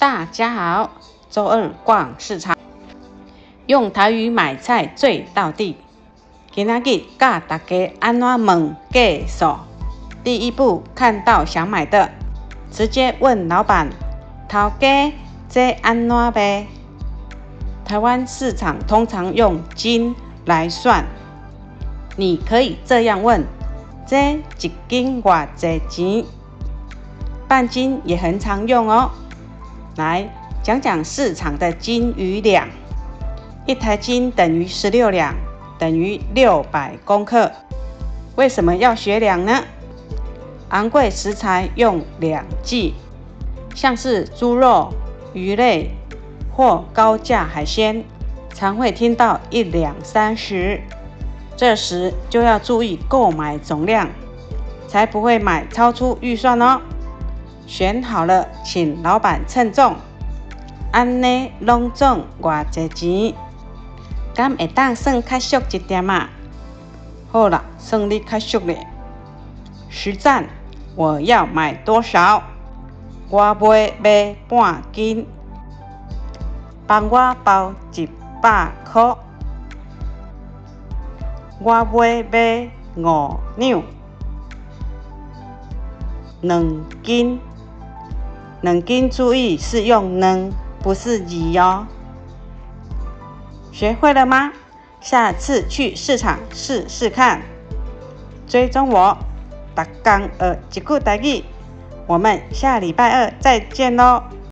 大家好，周二逛市场，用台语买菜最道地。今仔日教大家安怎问价数。第一步，看到想买的，直接问老板：头家，这安怎卖？台湾市场通常用斤来算，你可以这样问：这一斤偌济钱？半斤也很常用哦。来讲讲市场的斤与两，一台斤等于16两，等于600公克。为什么要学两呢？昂贵食材用两计，像是猪肉、鱼类或高价海鲜，常会听到1两30，这时就要注意购买总量，才不会买超出预算哦。选好了，请老板称重，安尼拢总偌济钱？敢会当算较俗一点啊？好啦，算你较俗咧。实战，我要买多少？我要卖半斤，帮我包100块。我要卖5两，2斤。2斤注意是用2，不是2哦。学会了吗？下次去市场试试看。追踪我，每天学一句台语。我们下礼拜二再见咯。